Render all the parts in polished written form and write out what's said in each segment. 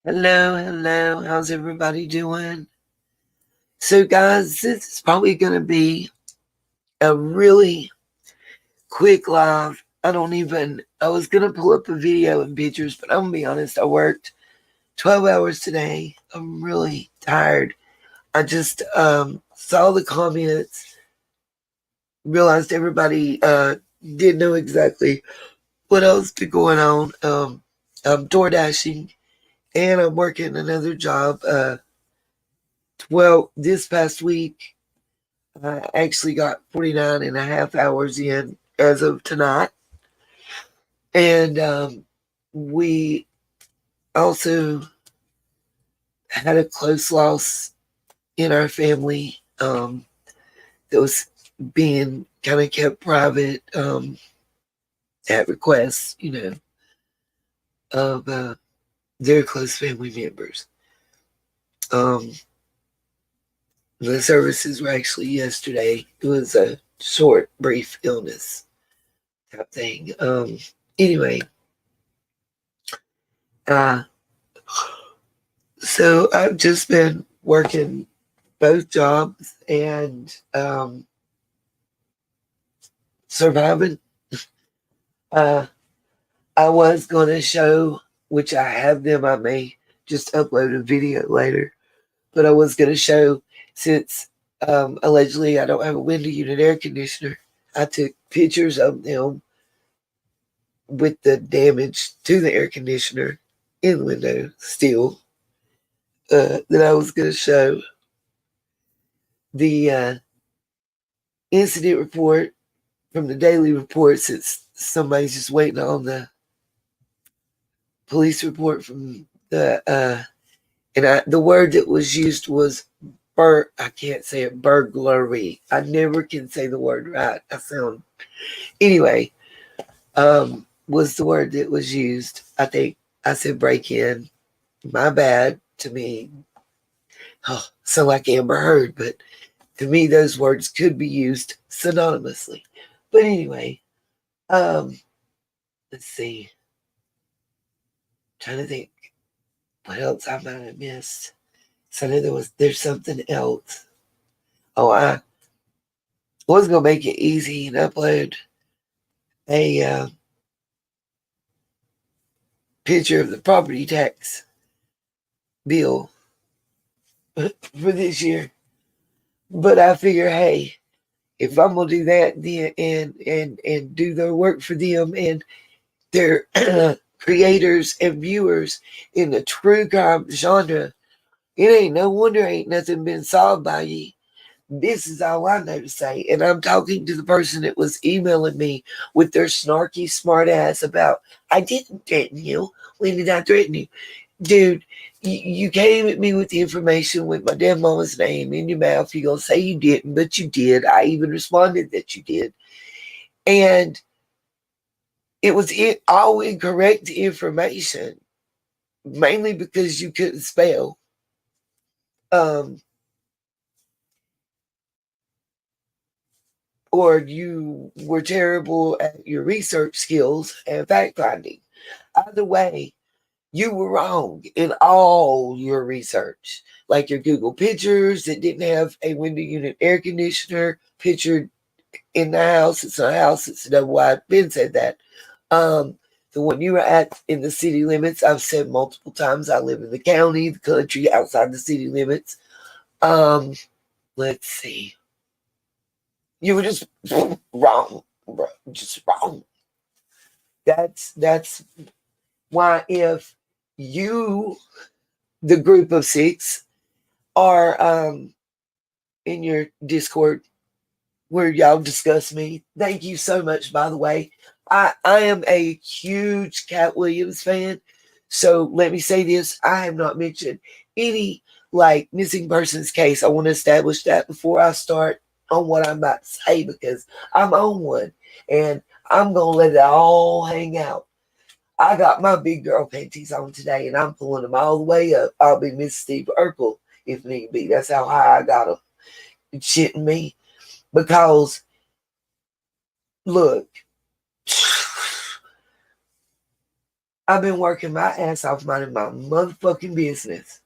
Hello. How's everybody doing? So, guys, this is probably going to be a really quick live. I was going to pull up a video and pictures, but I'm going to be honest, I worked 12 hours today. I'm really tired. I just saw the comments, realized everybody didn't know exactly what else been going on. I'm door dashing and I'm working another job. Well, this past week, I actually got 49 and a half hours in as of tonight. And we also had a close loss in our family that was being kind of kept private at request, of their close family members. Um, the services were actually yesterday. It was a short, brief illness type thing. Anyway, uh, so I've just been working both jobs and surviving. Uh, I was going to show, which I have them, I may just upload a video later, but I was going to show since allegedly I don't have a window unit air conditioner. I took pictures of them with the damage to the air conditioner in the window still that I was going to show the incident report from the daily report since somebody's just waiting on the police report from the word that was used was I can't say it, burglary. I never can say the word right. Anyway, was the word that was used. I think I said break in. My bad to me. Oh, sound like Amber Heard, but to me those words could be used synonymously. But anyway, let's see. Trying to think what else I might have missed. So I know there's something else. Oh, I was gonna make it easy and upload a picture of the property tax bill for this year, but I figure, hey, if I'm gonna do that, then and do their work for them and their creators and viewers in the true crime genre, it ain't no wonder ain't nothing been solved by ye. This is all I know to say. And I'm talking to the person that was emailing me with their snarky smart ass about, I didn't threaten you. When did I threaten you? Dude, you came at me with the information with my damn mama's name in your mouth. You're going to say you didn't, but you did. I even responded that you did. And it was all incorrect information, mainly because you couldn't spell. Um, or you were terrible at your research skills and fact finding. Either way, you were wrong in all your research. Like your Google pictures that didn't have a window unit air conditioner pictured in the house. It's not a house, it's a double wide. Ben said that. The one you were at in the city limits, I've said multiple times, I live in the county, the country, outside the city limits. Um, let's see. You were just wrong, bro. Just wrong. That's why if you, the group of six, are in your Discord where y'all discuss me. Thank you so much, by the way. I am a huge Cat Williams fan. So let me say this. I have not mentioned any like missing persons case. I want to establish that before I start on what I'm about to say because I'm on one and I'm gonna let it all hang out. I got my big girl panties on today and I'm pulling them all the way up. I'll be Miss Steve Urkel if need be. That's how high I got them. It's shitting me. Because, look, I've been working my ass off minding my motherfucking business.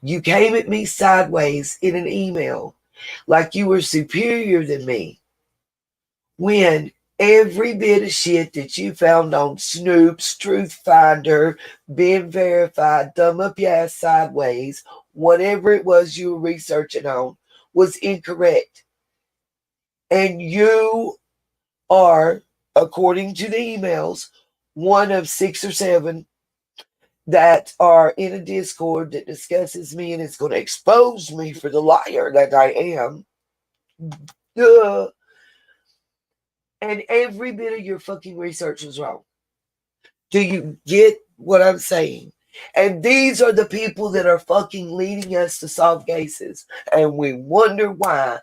You came at me sideways in an email like you were superior than me when every bit of shit that you found on Snoops, Truth Finder, been verified, thumb up your ass sideways, whatever it was you were researching on, was incorrect. And you are, according to the emails, one of 6 or 7 that are in a Discord that discusses me and is going to expose me for the liar that I am. Duh. And every bit of your fucking research was wrong. Do you get what I'm saying? And these are the people that are fucking leading us to solve cases. And we wonder why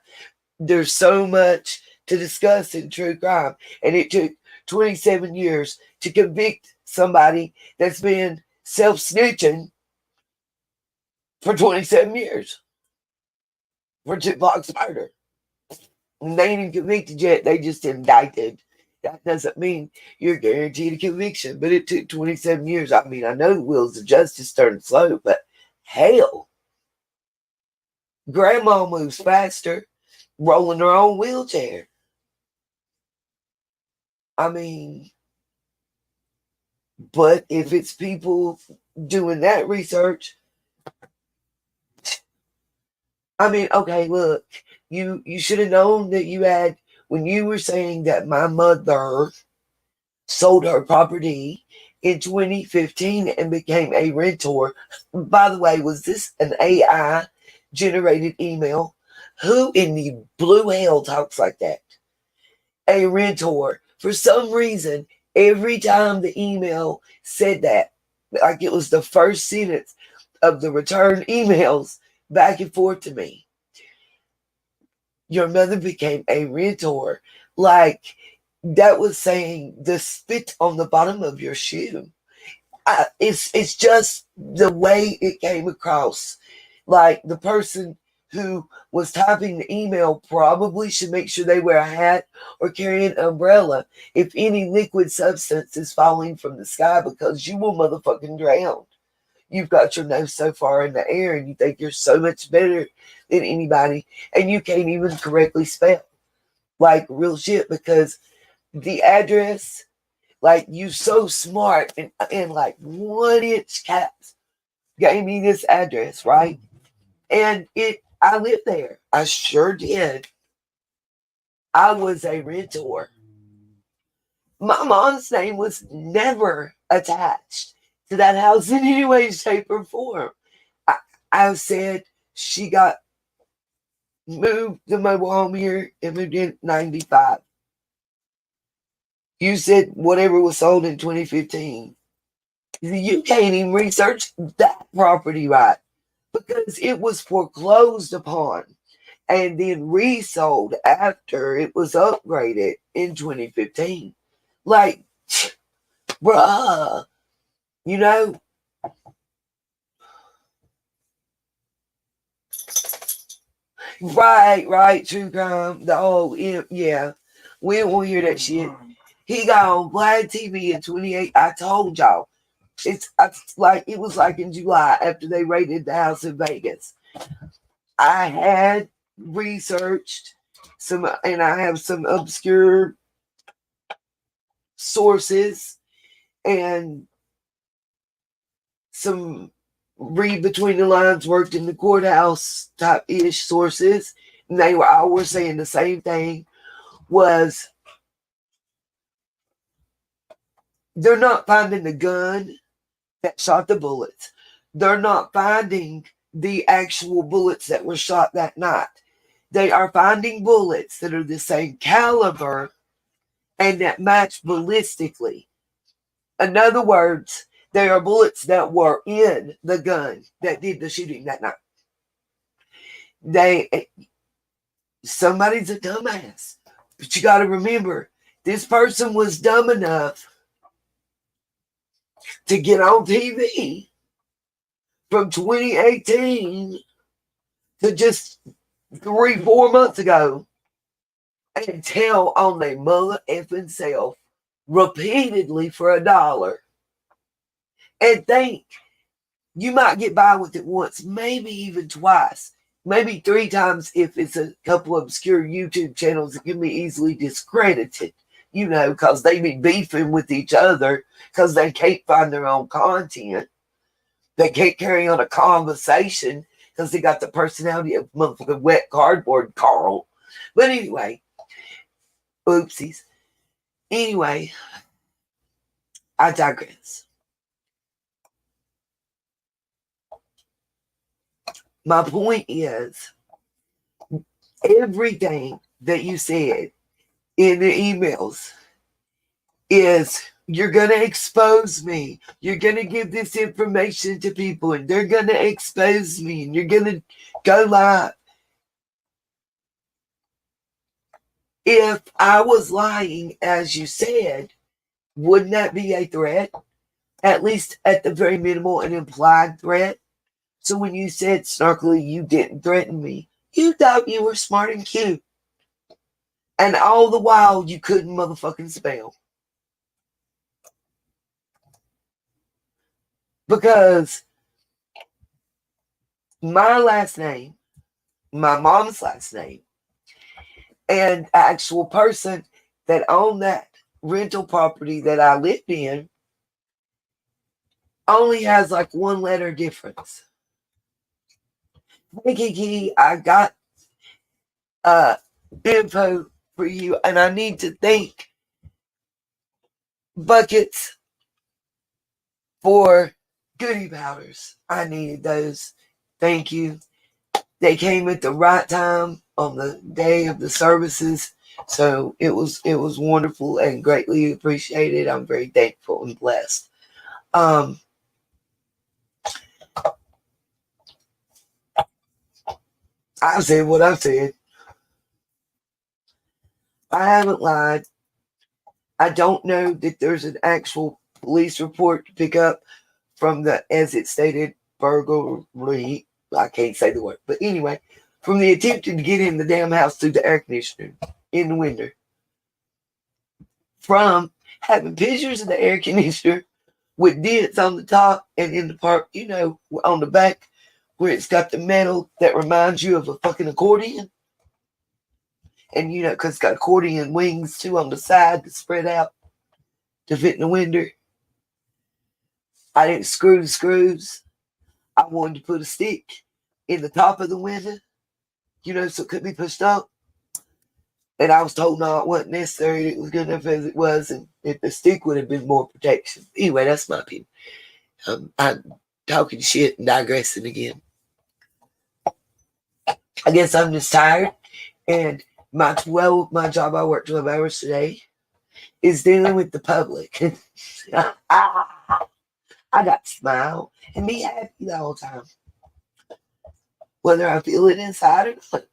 there's so much to discuss in true crime. And it took 27 years to convict somebody that's been self-snitching for 27 years for Tupac's murder. And they ain't even convicted yet. They just indicted. That doesn't mean you're guaranteed a conviction. But it took 27 years. I mean, I know the wheels of justice turn slow, but hell, grandma moves faster rolling her own wheelchair. I mean, but if it's people doing that research, I mean, okay, look, you should have known that you had, when you were saying that my mother sold her property in 2015 and became a rentor. By the way, was this an AI generated email? Who in the blue hell talks like that? A rentor. For some reason, every time the email said that, like it was the first sentence of the return emails back and forth to me, your mother became a rentor. Like that was saying the spit on the bottom of your shoe. It's just the way it came across. Like the person who was typing the email probably should make sure they wear a hat or carry an umbrella if any liquid substance is falling from the sky, because you will motherfucking drown. You've got your nose so far in the air and you think you're so much better than anybody, and you can't even correctly spell. Like real shit, because the address, like you so smart and like 1-inch caps gave me this address, right? And I lived there. I sure did. I was a rentor. My mom's name was never attached to that house in any way, shape, or form. I said she got moved to mobile home here and moved in 95. You said whatever was sold in 2015. You can't even research that property right, because it was foreclosed upon and then resold after it was upgraded in 2015. Like, bruh, you know? Right, true crime. The whole, yeah. We won't hear that shit. He got on Vlad TV in 28. I told y'all. It's like it was like in July after they raided the house in Vegas. I had researched some, and I have some obscure sources and some read between the lines, worked in the courthouse type ish sources, and they were all were saying the same thing: was they're not finding the gun that shot the bullets. They're not finding the actual bullets that were shot that night. They are finding bullets that are the same caliber and that match ballistically. In other words, they are bullets that were in the gun that did the shooting that night. Somebody's a dumbass. But you got to remember, this person was dumb enough to get on TV from 2018 to just 3-4 months ago and tell on their mother effing self repeatedly for $1 and think you might get by with it once, maybe even twice, maybe 3 times if it's a couple of obscure YouTube channels that can be easily discredited, because they be beefing with each other because they can't find their own content. They can't carry on a conversation because they got the personality of motherfucking wet cardboard Carl. But anyway, oopsies. Anyway, I digress. My point is, everything that you said in the emails is, you're going to expose me. You're going to give this information to people and they're going to expose me and you're going to go live. If I was lying, as you said, wouldn't that be a threat? At least at the very minimal, an implied threat. So when you said snarkily, you didn't threaten me, you thought you were smart and cute. And all the while, you couldn't motherfucking spell. Because my last name, my mom's last name, and actual person that owned that rental property that I lived in only has like 1 letter difference. Hey Kiki, I got info for you, and I need to thank Buckets for goodie powders. I needed those. Thank you. They came at the right time on the day of the services, so it was wonderful and greatly appreciated. I'm very thankful and blessed. I said what I said. I haven't lied. I don't know that there's an actual police report to pick up from the, as it stated, burglary. I can't say the word, but anyway, from the attempting to get in the damn house through the air conditioner in the winter, from having pictures of the air conditioner with dents on the top and in the part, on the back where it's got the metal that reminds you of a fucking accordion. And because it's got accordion wings too on the side to spread out to fit in the window. I didn't screw the screws. I wanted to put a stick in the top of the window, so it could be pushed up. And I was told no, it wasn't necessary. It was good enough as it was, and if the stick would have been more protection. Anyway, that's my opinion. I'm talking shit and digressing again. I guess I'm just tired, and my job, I work 12 hours today, is dealing with the public. I got to smile and be happy the whole time, whether I feel it inside or not.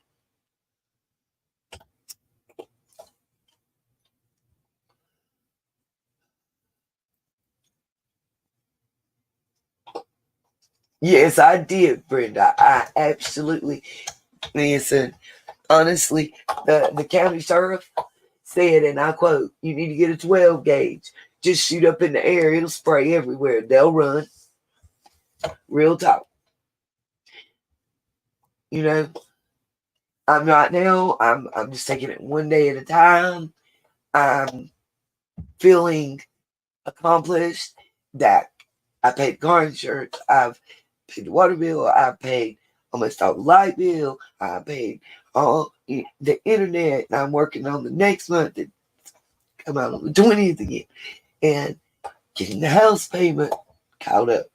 Yes, I did, Brenda. I absolutely. Listen, honestly, the county sheriff said, and I quote, "You need to get a 12 gauge. Just shoot up in the air. It'll spray everywhere. They'll run." Real talk. I'm right now. I'm just taking it one day at a time. I'm feeling accomplished that I paid car insurance. I've paid the water bill. I paid almost all the light bill. I paid all the internet. And I'm working on the next month to come out on the 20th again. And getting the house payment caught up.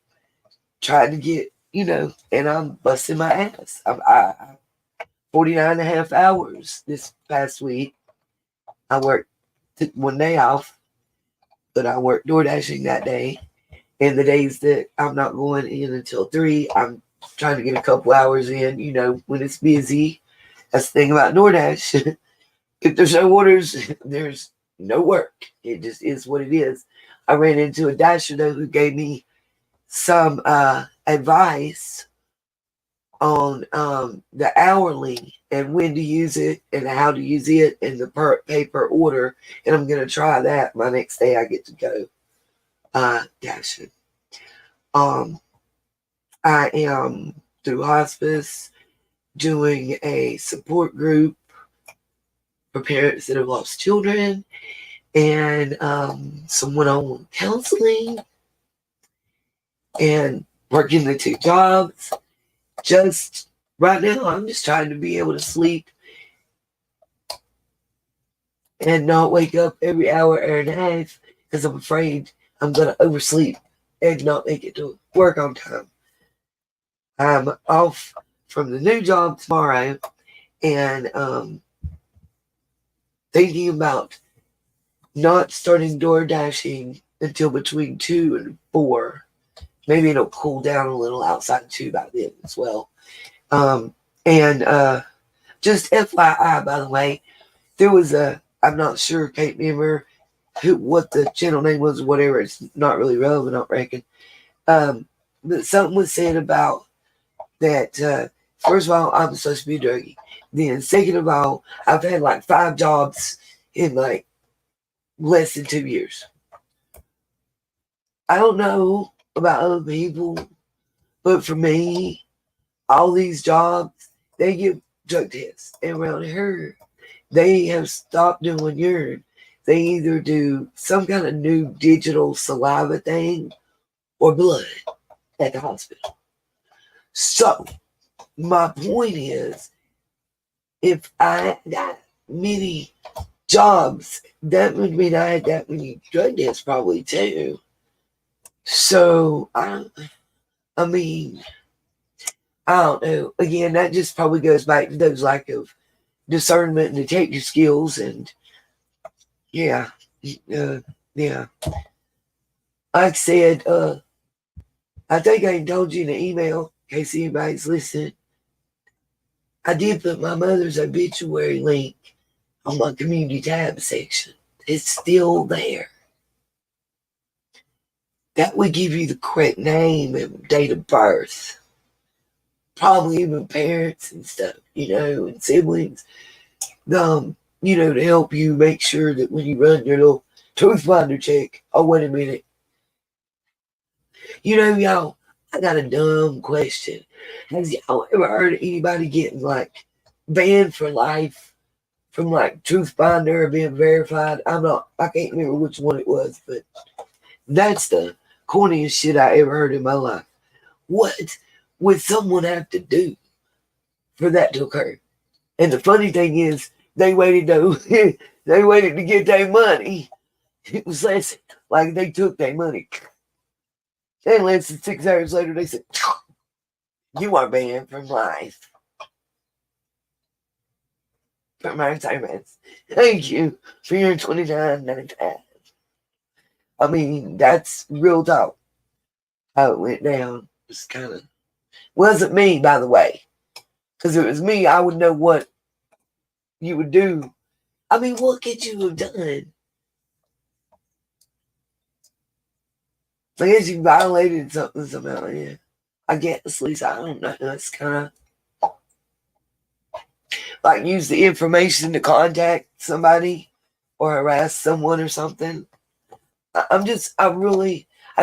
Trying to get, and I'm busting my ass. I 49 and a half hours this past week. I worked, took one day off, but I worked door dashing that day. And the days that I'm not going in until 3, I'm trying to get a couple hours in, when it's busy. That's the thing about DoorDash. If there's no orders, there's no work. It just is what it is. I ran into a dasher, though, who gave me some advice on the hourly and when to use it and how to use it and the paper order. And I'm going to try that my next day I get to go dashing. I am through hospice doing a support group for parents that have lost children, and some one-on-one counseling, and working the 2 jobs. Just right now, I'm just trying to be able to sleep and not wake up every hour and a half because I'm afraid I'm going to oversleep and not make it to work on time. I'm off from the new job tomorrow, and thinking about not starting door dashing until between 2 and 4. Maybe it'll cool down a little outside 2 by then as well. And just FYI, by the way, there was I'm not sure, can't remember what the channel name was or whatever. It's not really relevant, I reckon. But something was said about that. First of all, I'm supposed to be a druggie. Then, second of all, I've had like 5 jobs in like less than 2 years. I don't know about other people, but for me, all these jobs, they give drug tests. And around here, they have stopped doing urine. They either do some kind of new digital saliva thing or blood at the hospital. So, my point is, if I got many jobs, that would mean I had that many drug tests probably too. So, I mean, I don't know. Again, that just probably goes back to those lack of discernment and detective skills, and yeah, yeah. Like I said, I think I told you in the email, in case anybody's listening, I did put my mother's obituary link on my community tab section. It's still there. That would give you the correct name and date of birth. Probably even parents and stuff, and siblings. To help you make sure that when you run your little truth finder check, oh, wait a minute. Y'all, I got a dumb question. Has y'all ever heard of anybody getting like banned for life from like Truth Finder or being verified? I can't remember which one it was, but that's the corniest shit I ever heard in my life. What would someone have to do for that to occur? And the funny thing is, they waited to get their money. It was less like they took their money. And less than 6 hours later, they said, "You are banned from life." For my assignments. Thank you for your $29.95. I mean, that's real talk. How it went down. It's kind of wasn't me, by the way. Because if it was me, I would know what you would do. I mean, what could you have done? I guess you violated something somehow, yeah. I guess, at least I don't know. That's kind of like use the information to contact somebody or harass someone or something. I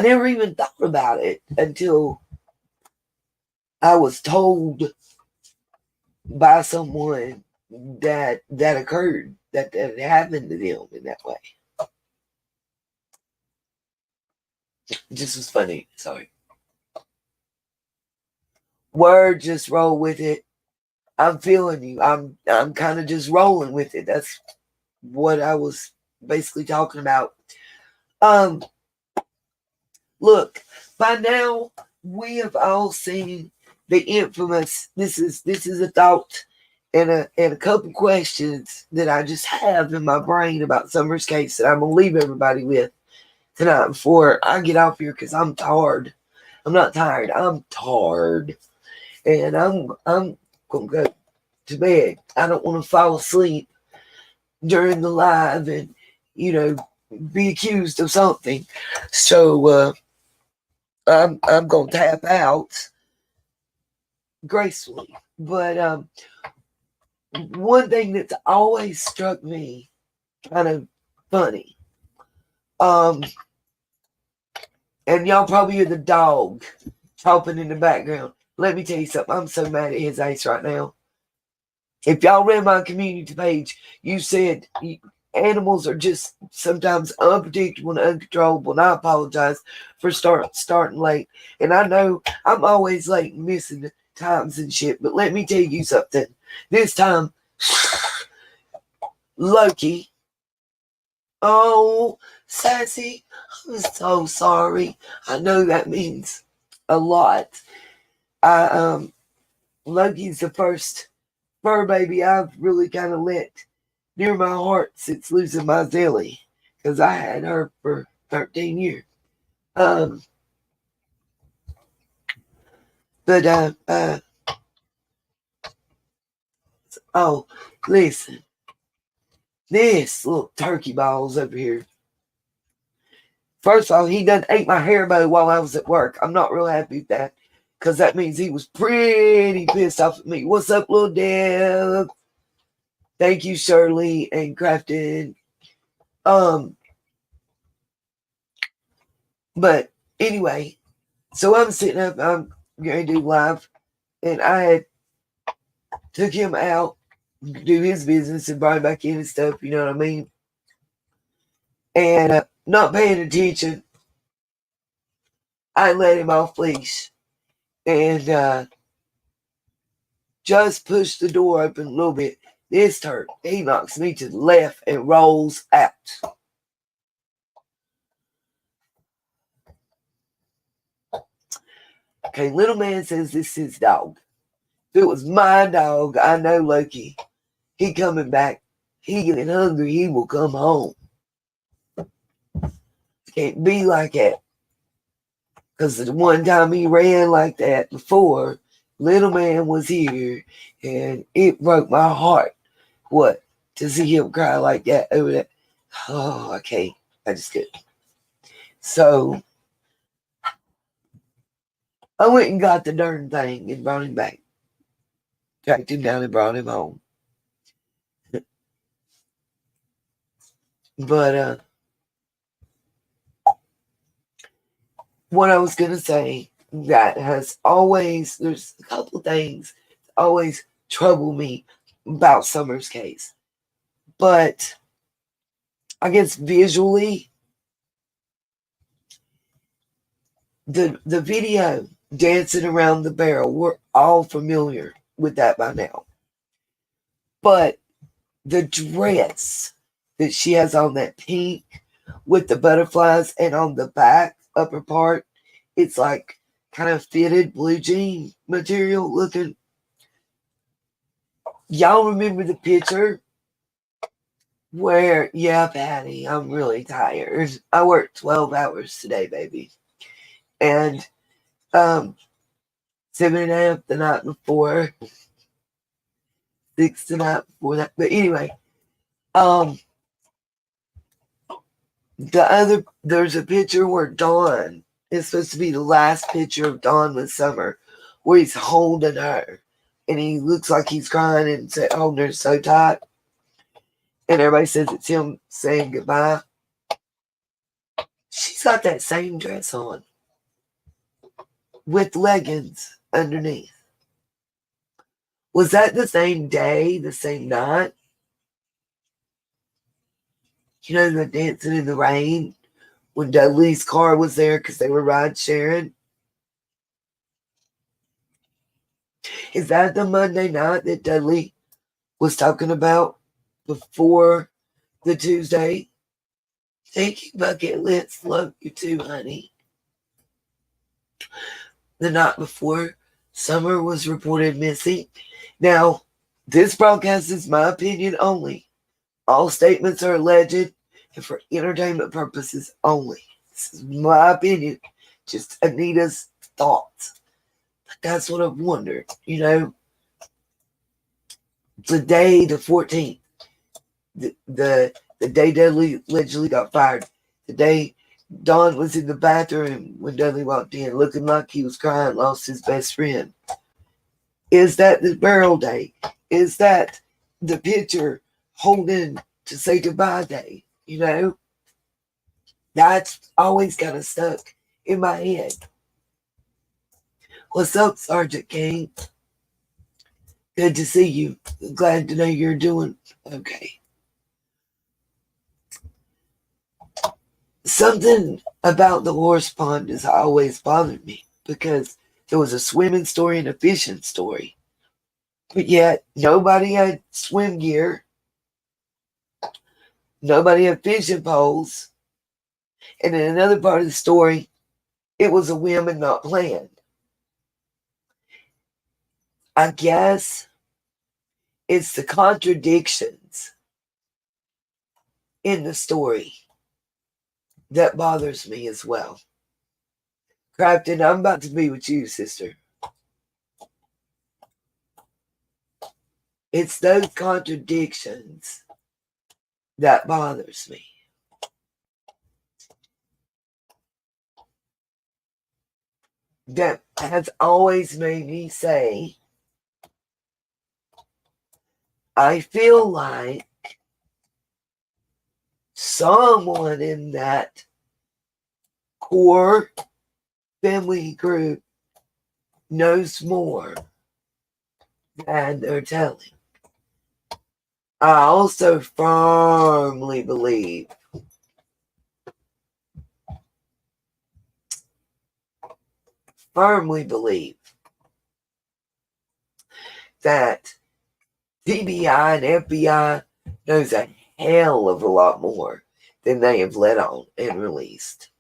never even thought about it until I was told by someone that occurred, that happened to them in that way. It just was funny. Sorry. Word, just roll with it. I'm feeling you. I'm kind of just rolling with it. That's what I was basically talking about. Look, by now we have all seen the infamous. This is a thought and a couple questions that I just have in my brain about Summer's case that I'm gonna leave everybody with tonight before I get off here because I'm tired. I'm not tired. I'm tired, and I'm gonna go to bed. I don't want to fall asleep during the live and be accused of something. So I'm gonna tap out gracefully. But one thing that's always struck me kind of funny. And y'all probably hear the dog chopping in the background. Let me tell you something. I'm so mad at his ace right now. If y'all read my community page, you said animals are just sometimes unpredictable and uncontrollable. And I apologize for starting late. And I know I'm always late and missing times and shit. But let me tell you something. This time, Loki. Oh, Sassy, I'm so sorry. I know that means a lot. Loki's the first fur baby I've really kind of let near my heart since losing my Zelly, because I had her for 13 years. Um, but oh, listen, this little turkey balls over here. First of all, he done ate my hair bow while I was at work. I'm not real happy with that, because that means he was pretty pissed off at me. What's up, little Deb? Thank you, Shirley and Crafton. But anyway, so I'm sitting up, I'm going to do live, and I had took him out, do his business, and brought him back in and stuff, you know what I mean? And not paying attention, I let him off leash, and just pushed the door open a little bit. This turd, he knocks me to the left and rolls out. Okay, little man says this is his dog. If it was my dog, I know Loki. He coming back. He getting hungry, he will come home. Can't be like that. Because the one time he ran like that before, little man was here, and it broke my heart. What? To see him cry like that over that. Oh, I can't. I just couldn't. So I went and got the darn thing and brought him back. Tracked him down and brought him home. But what I was going to say that has always, there's a couple things that always trouble me about Summer's case. But I guess visually, the video dancing around the barrel, we're all familiar with that by now. But the dress that she has on, that pink with the butterflies, and on the back upper part, it's like kind of fitted blue jean material looking. Y'all remember the picture where, yeah, Patty, I'm really tired. I worked 12 hours today, baby. And 7.5 the night before, 6 the night before that. But anyway, there's a picture where Dawn is supposed to be the last picture of Dawn with Summer, where he's holding her, and he looks like he's crying and holding her so tight. And everybody says it's him saying goodbye. She's got that same dress on with leggings underneath. Was that the same day, the same night? You know, the dancing in the rain when Dudley's car was there because they were ride sharing? Is that the Monday night that Dudley was talking about before the Tuesday? Thank you, Bucket Lips. Love you too, honey. The night before Summer was reported missing. Now, this broadcast is my opinion only. All statements are alleged and for entertainment purposes only. This is my opinion. Just Anita's thoughts. That's what I've wondered, you know. Today, the 14th, the day Dudley allegedly got fired, the day Don was in the bathroom when Dudley walked in, looking like he was crying, lost his best friend. Is that the burial day? Is that the picture holding to say goodbye day? You know, that's always kind of stuck in my head. What's up, Sergeant King? Good to see you. Glad to know you're doing okay. Something about the horse pond has always bothered me because there was a swimming story and a fishing story. But yet, nobody had swim gear. Nobody had fishing poles. And in another part of the story, it was a whim and not planned. I guess it's the contradictions in the story that bothers me as well. Crafton, I'm about to be with you, sister. It's those contradictions that bothers me. That has always made me say, I feel like someone in that core family group knows more than they're telling. I also firmly believe that TBI and FBI knows a hell of a lot more than they have let on and released.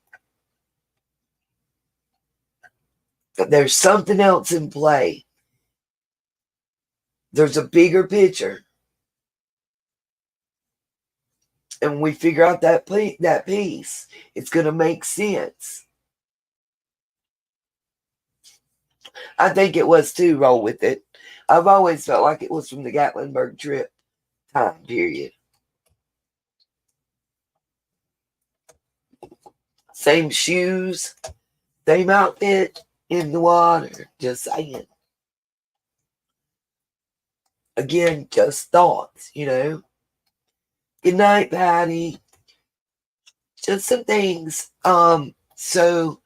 But there's something else in play. There's a bigger picture. And when we figure out that piece, it's going to make sense. I think it was too, roll with it. I've always felt like it was from the Gatlinburg trip time period. Same shoes, same outfit in the water. Just saying. Again, just thoughts, Good night, Patty. Just some things. So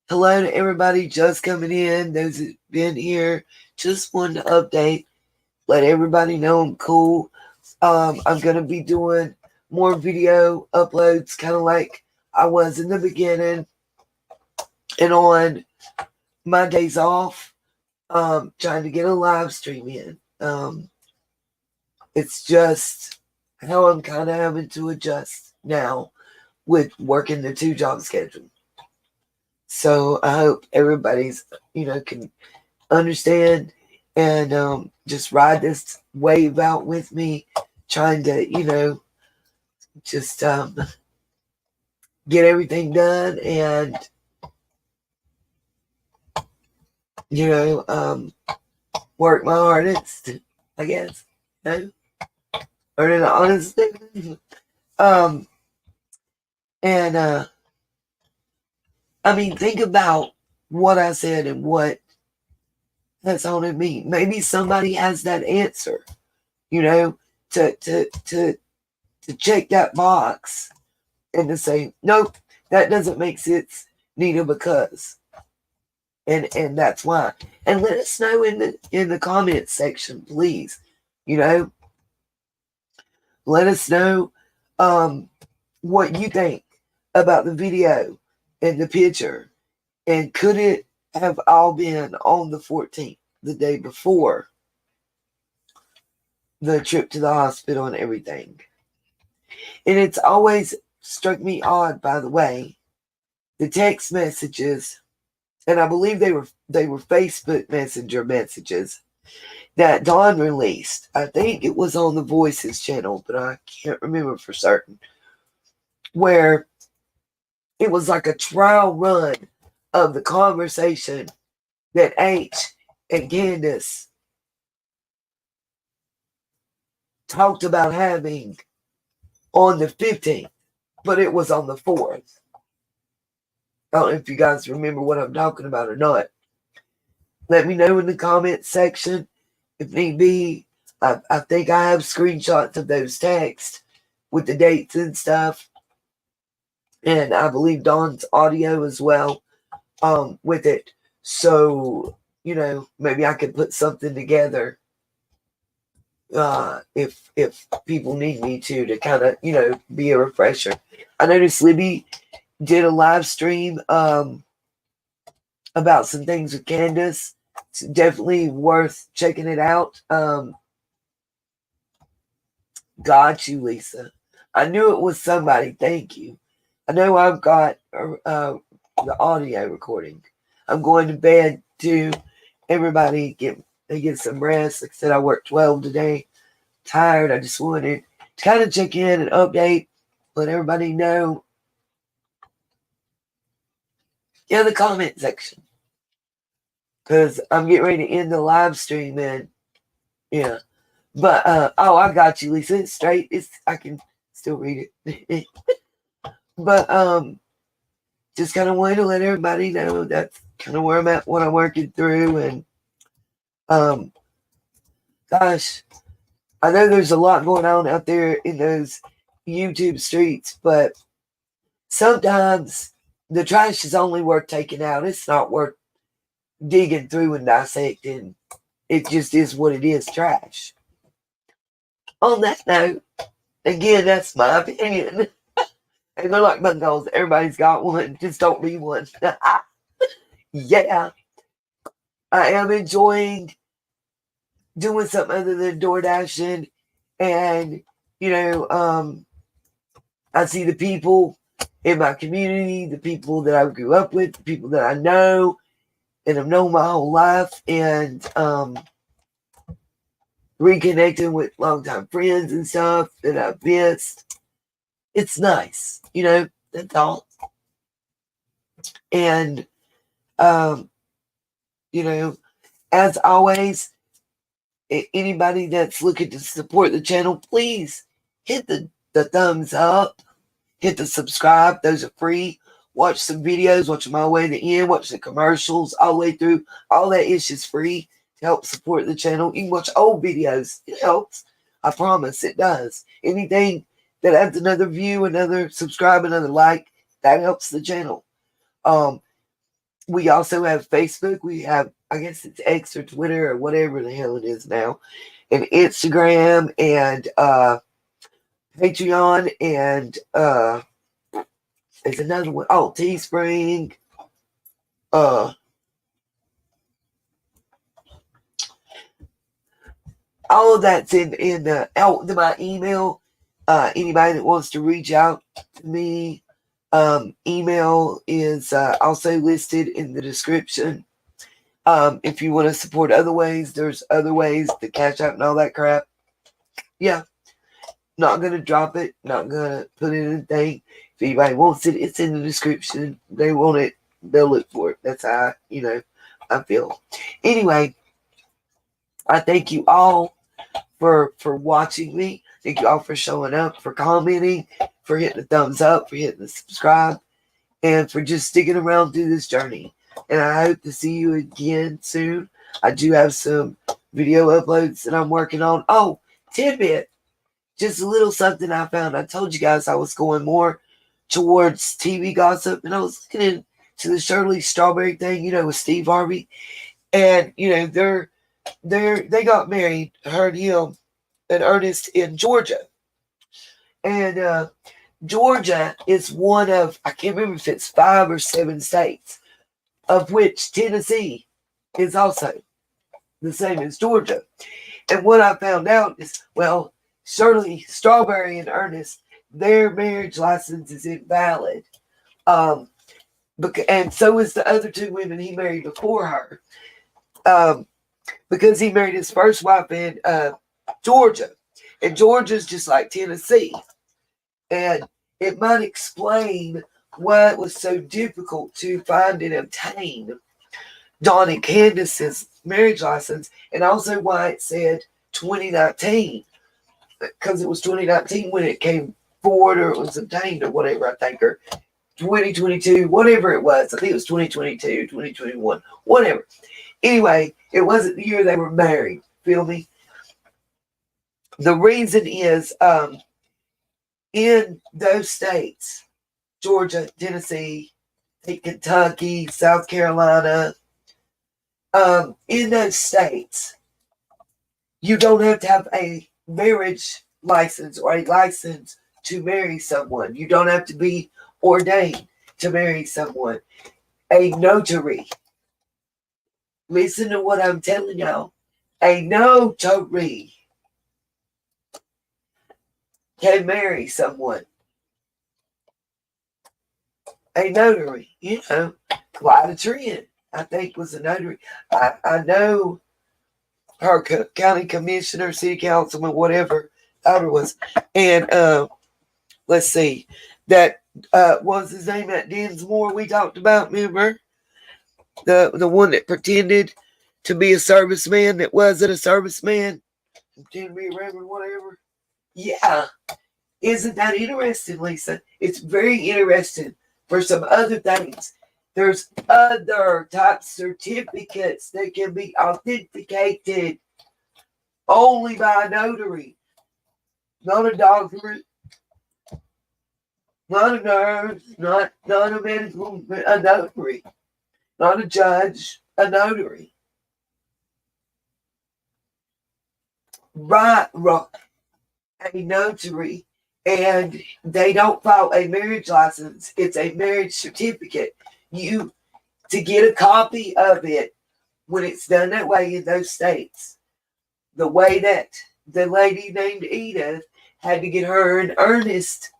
hello to everybody just coming in. Those who've been here. Just wanted to update. Let everybody know I'm cool. I'm going to be doing more video uploads, kind of like I was in the beginning. And on my days off, trying to get a live stream in. It's just how I'm kind of having to adjust now with working the 2-job schedule. So I hope everybody's, can understand and just ride this wave out with me, trying to, just get everything done and, work my hardest, I guess, earning an honest living. Think about what I said and what that's haunted me. Maybe somebody has that answer, to check that box and to say, nope, that doesn't make sense, Nina, because. And that's why. And let us know in the comments section, please. Let us know what you think about the video and the picture. And could it have all been on the 14th, the day before the trip to the hospital and everything? And it's always struck me odd, by the way, the text messages, and I believe they were Facebook Messenger messages that Dawn released. I think it was on the Voices channel, but I can't remember for certain, where it was like a trial run of the conversation that H and Candace talked about having on the 15th, but it was on the 4th. I don't know if you guys remember what I'm talking about or not. Let me know in the comments section if need be. I think I have screenshots of those texts with the dates and stuff. and I believe Dawn's audio as well with it. So, maybe I could put something together if people need me to kind of, be a refresher. I noticed Libby did a live stream about some things with Candace. It's definitely worth checking it out. Got you, Lisa. I knew it was somebody. Thank you. I know I've got the audio recording. I'm going to bed too. Everybody get some rest. Like I said, I worked 12 today. Tired. I just wanted to kind of check in and update, let everybody know in the comment section, because I'm getting ready to end the live stream. And yeah, but I got you, Lisa. It's straight. I can still read it. But just kind of wanted to let everybody know that's kind of where I'm at, what I'm working through. And gosh, I know there's a lot going on out there in those YouTube streets, but sometimes the trash is only worth taking out. It's not worth digging through and dissecting. It just is what it is, trash. On that note, again, that's my opinion. And they're like bungles. Everybody's got one. Just don't be one. Yeah. I am enjoying doing something other than door dashing. And, I see the people in my community, the people that I grew up with, the people that I know and have known my whole life, and reconnecting with longtime friends and stuff that I've missed. It's nice, that's all. And, as always, anybody that's looking to support the channel, please hit the thumbs up, hit the subscribe. Those are free. Watch some videos, watch them all the way to the end, watch the commercials all the way through. All that is just free to help support the channel. You can watch old videos. It helps. I promise it does. Anything that adds another view, another subscribe, another like, that helps the channel. We also have Facebook. We have, I guess it's X or Twitter or whatever the hell it is now, and Instagram and Patreon, and there's another one. Oh, Teespring. All of that's in my email. Anybody that wants to reach out to me, email is also listed in the description. If you want to support other ways, there's other ways, the Cash App and all that crap. Yeah. Not going to drop it. Not going to put it in a thing. If anybody wants it, it's in the description. They want it, they'll look for it. That's how, I feel. Anyway, I thank you all for watching me. Thank you all for showing up, for commenting, for hitting the thumbs up, for hitting the subscribe, and for just sticking around through this journey. And I hope to see you again soon. I do have some video uploads that I'm working on. Oh, tidbit. Just a little something I found. I told you guys I was going more towards TV gossip, and I was looking into the Shirley Strawberry thing, with Steve Harvey. And, they got married, her and him, and Ernest, in Georgia. And Georgia is one of, I can't remember if it's 5 or 7 states, of which Tennessee is also the same as Georgia. And what I found out is, well, Shirley Strawberry and Ernest, their marriage license is invalid. And so is the other 2 women he married before her. Because he married his first wife in Georgia. And Georgia's just like Tennessee. And it might explain why it was so difficult to find and obtain Dawn and Candace's marriage license, and also why it said 2019, because it was 2019 when it came forward, or it was obtained, or whatever, I think, or 2022, whatever it was. I think it was 2022, 2021, whatever. Anyway, it wasn't the year they were married. Feel me? The reason is, in those states, Georgia, Tennessee, Kentucky, South Carolina. In those states, you don't have to have a marriage license or a license to marry someone. You don't have to be ordained to marry someone. A notary. Listen to what I'm telling y'all. A notary can marry someone. A notary, Clyde Trent, I think, was a notary. I know her county commissioner, city councilman, whatever, however it was. And let's see, that was his name at Dinsmore we talked about, remember? The one that pretended to be a serviceman that wasn't a serviceman, pretended to be a reverend, whatever. Yeah. Isn't that interesting, Lisa? It's very interesting for some other things. There's other type certificates that can be authenticated only by a notary. Not a doctor, not a nurse, not a medical, a notary. Not a judge, a notary. Right, a notary. And they don't file a marriage license. It's a marriage certificate. To get a copy of it, when it's done that way in those states, the way that the lady named Edith had to get her an earnest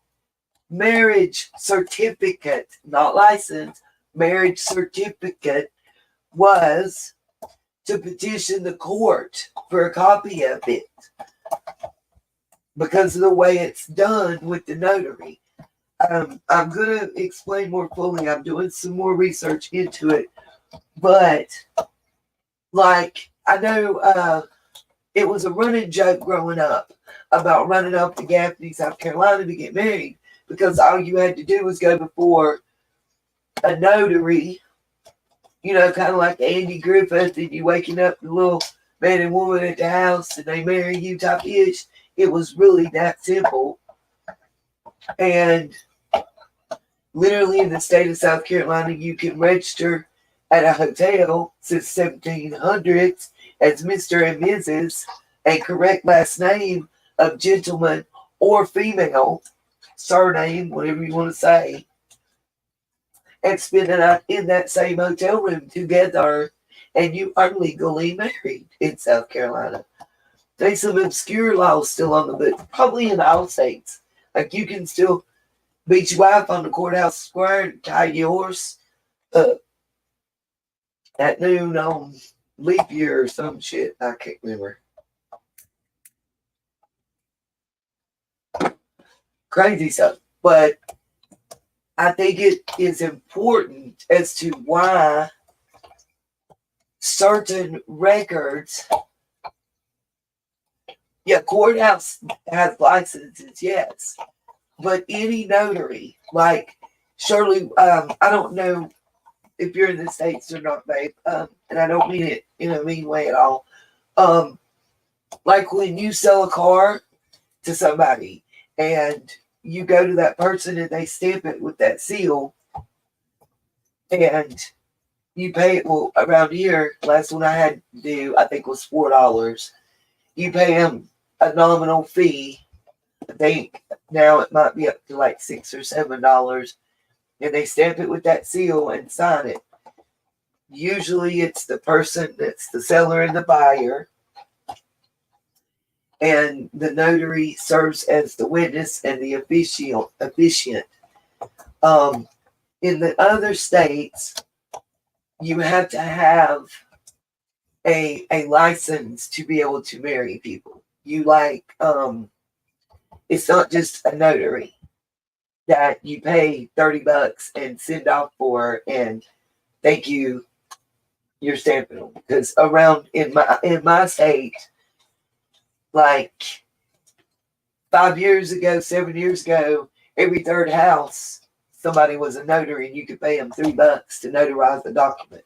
marriage certificate, not license, marriage certificate, was to petition the court for a copy of it because of the way it's done with the notary. I'm going to explain more fully. I'm doing some more research into it. But, like, I know it was a running joke growing up about running up to Gaffney, South Carolina to get married because all you had to do was go before a notary, kind of like Andy Griffith, and you waking up the little man and woman at the house and they marry you type ish. It was really that simple. And literally in the state of South Carolina, you can register at a hotel since 1700s as Mr. and Mrs. and correct last name of gentleman or female, surname, whatever you want to say, and spend the night in that same hotel room together, and you are legally married in South Carolina. There's some obscure laws still on the book, probably in all states. Like you can still beat your wife on the courthouse square and tie your horse at noon on leap year or some shit. I can't remember. Crazy stuff. But I think it is important as to why certain records, courthouse has licenses, yes. But any notary, like Shirley, I don't know if you're in the States or not, babe, and I don't mean it in a mean way at all. Like when you sell a car to somebody and you go to that person and they stamp it with that seal and you pay it, well, around here, last one I had to do, I think was $4. You pay them a nominal fee. I think now it might be up to like $6 or $7, and they stamp it with that seal and sign it. Usually it's the person that's the seller and the buyer, and the notary serves as the witness and the officiant. In the other states, you have to have a license to be able to marry people. It's not just a notary that you pay $30 and send off for and thank you, you're stamping them. Because around in my state, like 5 years ago, 7 years ago, every third house, somebody was a notary and you could pay them $3 to notarize the document,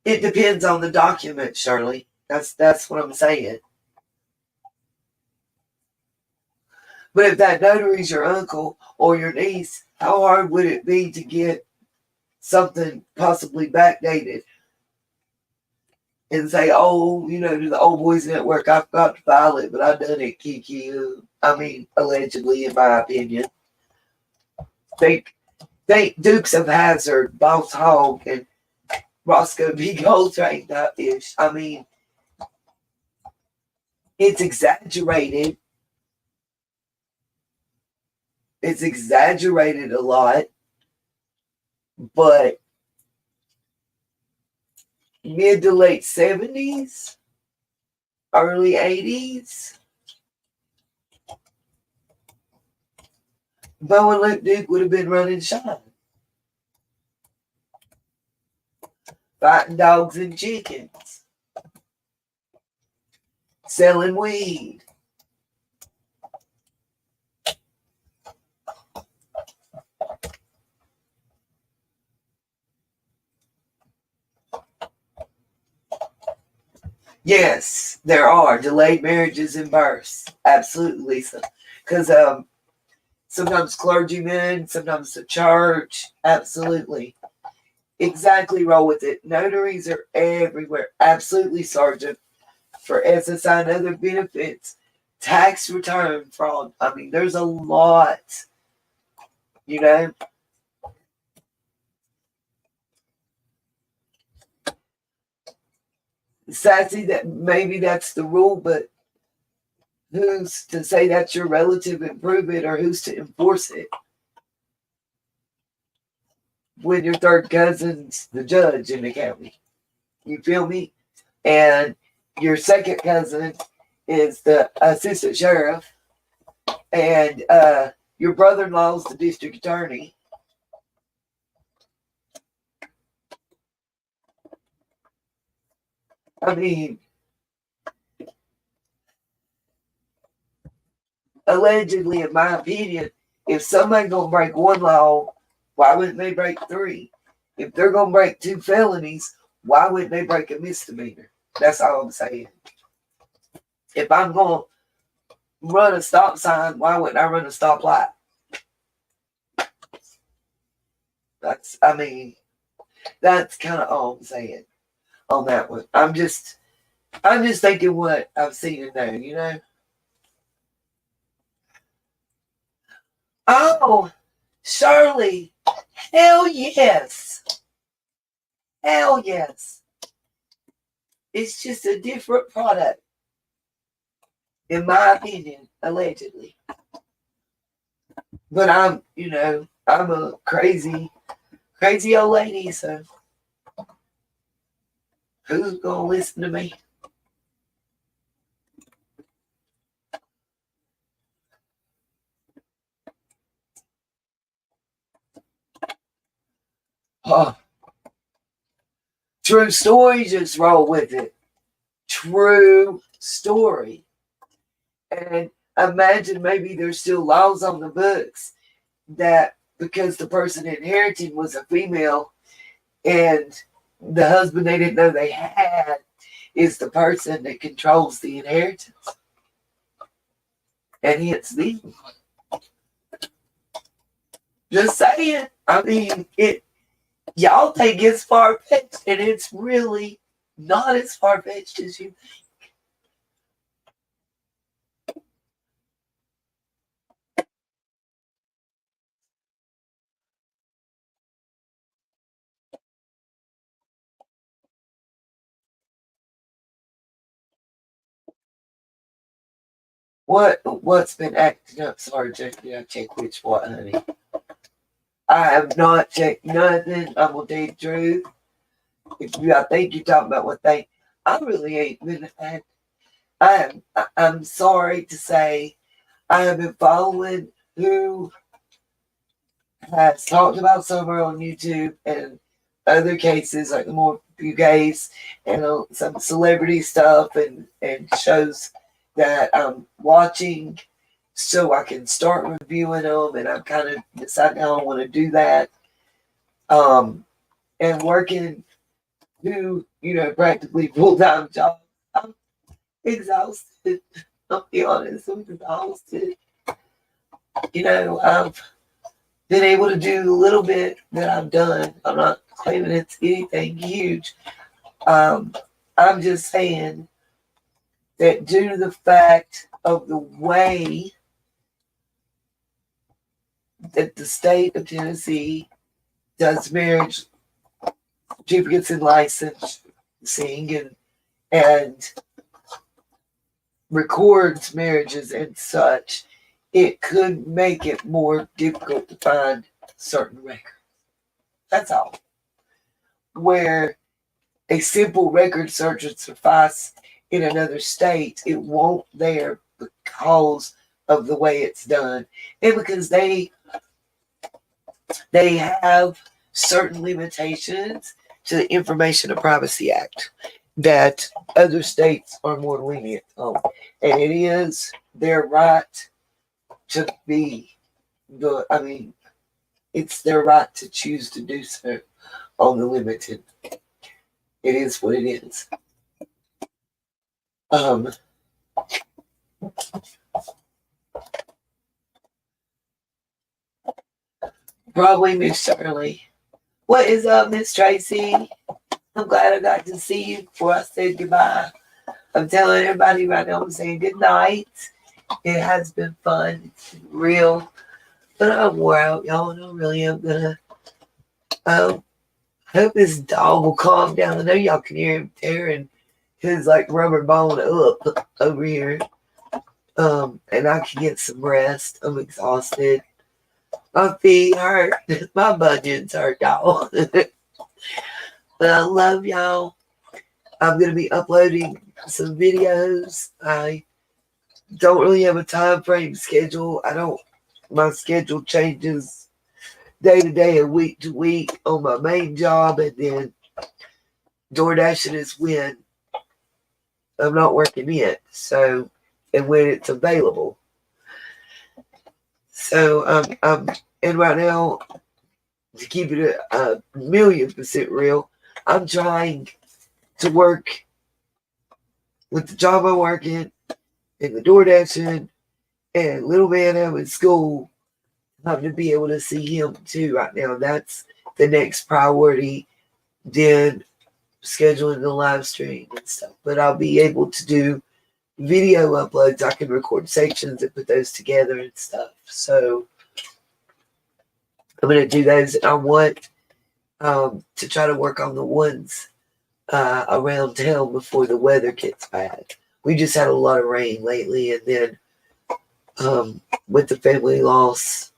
It depends on the document, Shirley. That's what I'm saying. But if that notary's your uncle or your niece, how hard would it be to get something possibly backdated and say, oh, to the old boys network, I forgot to file it, but I done it, Kiki. I mean, allegedly, in my opinion. Think Dukes of Hazzard, Boss Hogg, and Roscoe B. Coltrane ish. I mean, it's exaggerated. It's exaggerated a lot, but mid to late 70s, early 80s, Bo and Luke Duke would have been running shine. Fighting dogs and chickens. Selling weed. Yes, there are delayed marriages and births. Absolutely, Lisa. Because sometimes clergymen, sometimes the church. Absolutely. Exactly, roll with it. Notaries are everywhere. Absolutely, Sergeant. For SSI and other benefits. Tax return fraud. I mean, there's a lot. Sassy, that maybe that's the rule, but who's to say that's your relative and prove it, or who's to enforce it when your third cousin's the judge in the county? You feel me? And your second cousin is the assistant sheriff, and your brother-in-law is the district attorney. I mean, allegedly, in my opinion, if somebody gonna break one law, why wouldn't they break three? If they're gonna break two felonies, why wouldn't they break a misdemeanor? That's all I'm saying. If I'm gonna run a stop sign, why wouldn't I run a stoplight? That's kind of all I'm saying on that one. I'm just thinking what I've seen and know. Oh, Shirley, hell yes. Hell yes. It's just a different product, in my opinion, allegedly. But I'm a crazy old lady, so who's gonna listen to me? Oh, true story, just roll with it. True story. And imagine maybe there's still laws on the books that because the person inheriting was a female and the husband they didn't know they had is the person that controls the inheritance. And it's them. Just saying. I mean, y'all think it's far-fetched, and it's really not as far-fetched as you think. What's been acting up, Sergeant? Did I check which what, honey? I have not checked nothing. I'm gonna tell you the truth. I think you're talking about what they. I really ain't been. I'm sorry to say, I have been following who has talked about Summer on YouTube and other cases like the more few gays and some celebrity stuff and shows that I'm watching so I can start reviewing them, and I'm kind of deciding how I want to do that. And working two, practically full-time jobs. I'm exhausted. I'll be honest, I'm exhausted. I've been able to do the little bit that I've done. I'm not claiming it's anything huge. Um, I'm just saying that due to the fact of the way that the state of Tennessee does marriage certificates and licensing and records marriages and such, it could make it more difficult to find certain records. That's all. Where a simple record search would suffice in another state, it won't there because of the way it's done. And because they have certain limitations to the Information and Privacy Act that other states are more lenient on. And it is their right to be it's their right to choose to do so on the limited. It is what it is. Probably Miss Shirley. What is up, Miss Tracy? I'm glad I got to see you before I said goodbye. I'm telling everybody right now, I'm saying good night. It has been fun. It's been real. But I'm wore out, y'all, and I really am gonna hope this dog will calm down. I know y'all can hear him tearing his like rubber bone up over here. And I can get some rest. I'm exhausted. My feet hurt. My bunions hurt, y'all. But I love y'all. I'm gonna be uploading some videos. I don't really have a time frame schedule. My schedule changes day to day and week to week on my main job, and then DoorDashing is when I'm not working yet. So, and when it's available. So and right now, to keep it a 1,000,000% real, I'm trying to work with the job I work in and the DoorDashing and little man out in school. I'm to be able to see him too right now. That's the next priority. Then scheduling the live stream and stuff. But I'll be able to do video uploads. I can record sections and put those together and stuff. So I'm going to do those. And I want to try to work on the ones around town before the weather gets bad. We just had a lot of rain lately, and then with the family loss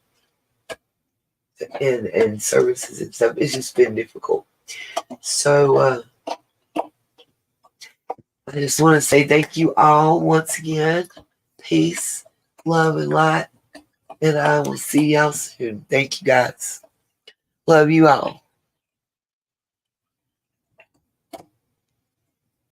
and services and stuff, it's just been difficult. So I just want to say thank you all once again. Peace, love, and light. And I will see y'all soon. Thank you guys. Love you all.